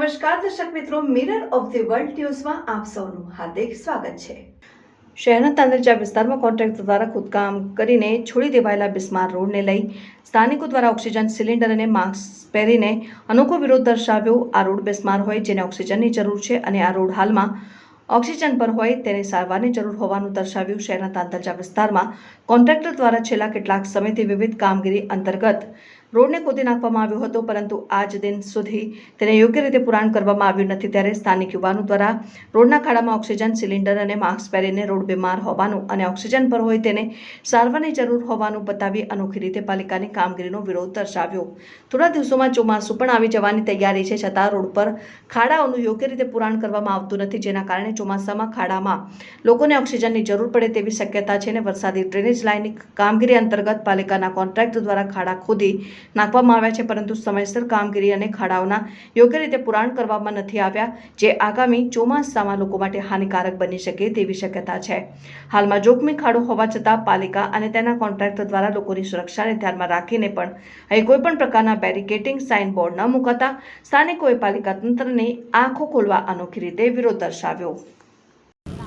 નમસ્કાર દર્શક મિત્રો, મિરર ઓફ ધી વર્લ્ડ ન્યૂઝમાં આપ સૌનું હાર્દિક સ્વાગત છે। શહેરના તાંદરજા વિસ્તારમાં કોન્ટ્રાક્ટર દ્વારા ખોદકામ કરીને છોડી દેવાયેલા બિસ્માર રોડને લઈ સ્થાનિકો દ્વારા ઓક્સિજન સિલિન્ડર અને માસ્ક પહેરીને અનોખો વિરોધ દર્શાવ્યો। આ રોડ બિસ્માર હોય જેને ઓક્સિજનની જરૂર છે અને આ રોડ હાલમાં ઓક્સિજન પર હોય તેને સારવારની જરૂર હોવાનું દર્શાવ્યું। શહેરના તાંદરજા વિસ્તારમાં કોન્ટ્રાક્ટર દ્વારા છેલ્લા કેટલાક સમયથી વિવિધ કામગીરી અંતર્ગત રોડને ખોદી નાખવામાં આવ્યો હતો, પરંતુ આજ દિન સુધી તેને યોગ્ય રીતે પુરાણ કરવામાં આવ્યું નથી। ત્યારે સ્થાનિક યુવાનો દ્વારા રોડના ખાડામાં ઓક્સિજન સિલિન્ડર અને માસ્ક પહેરીને રોડ બીમાર હોવાનું અને ઓક્સિજન પર હોય તેને સારવારની જરૂર હોવાનું બતાવી અનોખી રીતે પાલિકાની કામગીરીનો વિરોધ દર્શાવ્યો। થોડા દિવસોમાં ચોમાસું પણ આવી જવાની તૈયારી છે, છતાં રોડ પર ખાડાઓનું યોગ્ય રીતે પુરાણ કરવામાં આવતું નથી, જેના કારણે ચોમાસામાં ખાડામાં લોકોને ઓક્સિજનની જરૂર પડે તેવી શક્યતા છે અને વરસાદી ડ્રેનેજ લાઇનની કામગીરી અંતર્ગત પાલિકાના કોન્ટ્રાક્ટર દ્વારા ખાડા ખોદી નાખવામાં આવ્યા છે, પરંતુ સમયસર કામગીરી અને ખાડાઓના યોગ્ય રીતે પુરાણ કરવામાં નથી આવ્યા, જે આગામી ચોમાસામાં લોકો માટે હાનિકારક બની શકે તેવી શક્યતા છે। હાલમાં જોખમી ખાડો હોવા છતાં પાલિકા અને તેના કોન્ટ્રાક્ટર દ્વારા લોકોની સુરક્ષાને ધ્યાનમાં રાખીને પણ અહીં કોઈપણ પ્રકારના બેરિકેટિંગ સાઇન બોર્ડ ન મુકાતા સ્થાનિકોએ પાલિકા તંત્રની આંખો ખોલવા અનોખી રીતે વિરોધ દર્શાવ્યો।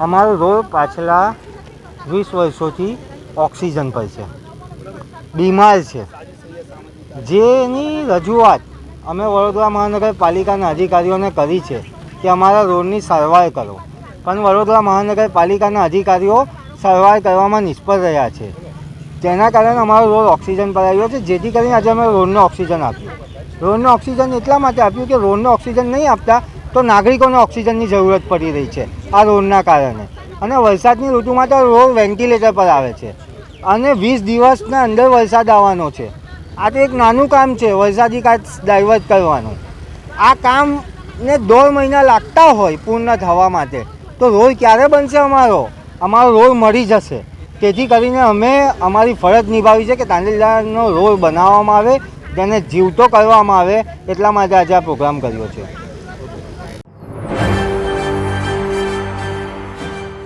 અમારો રોડ પાછલા 20 વર્ષોથી ઓક્સિજન પર છે, બીમાર છે, જેની રજૂઆત અમે વડોદરા મહાનગરપાલિકાના અધિકારીઓને કરી છે કે અમારા રોડની સારવાર કરો, પણ વડોદરા મહાનગરપાલિકાના અધિકારીઓ સારવાર કરવામાં નિષ્ફળ રહ્યા છે, જેના કારણે અમારો રોડ ઓક્સિજન પર આવ્યો છે, જેથી કરીને આજે અમે રોડને ઓક્સિજન આપ્યું। રોડને ઓક્સિજન એટલા માટે આપ્યું કે રોડને ઓક્સિજન નહીં આપતા તો નાગરિકોને ઓક્સિજનની જરૂરત પડી રહી છે આ રોડના કારણે, અને વરસાદની ઋતુમાં તો રોડ વેન્ટિલેટર પર આવે છે અને 20 દિવસના અંદર વરસાદ આવવાનો છે। આ તો એક નાનું કામ છે, વરસાદી કાચ ડાયવર્ટ કરવાનું। આ કામને 1.5 મહિના લાગતા હોય પૂર્ણ થવા માટે, તો રોડ ક્યારે બનશે? અમારો રોડ મળી જશે। તેથી કરીને અમે અમારી ફરજ નિભાવી છે કે તાંદરજાનો રોડ બનાવવામાં આવે, તેને જીવતો કરવામાં આવે, એટલા માટે આજે આ પ્રોગ્રામ કર્યો છે।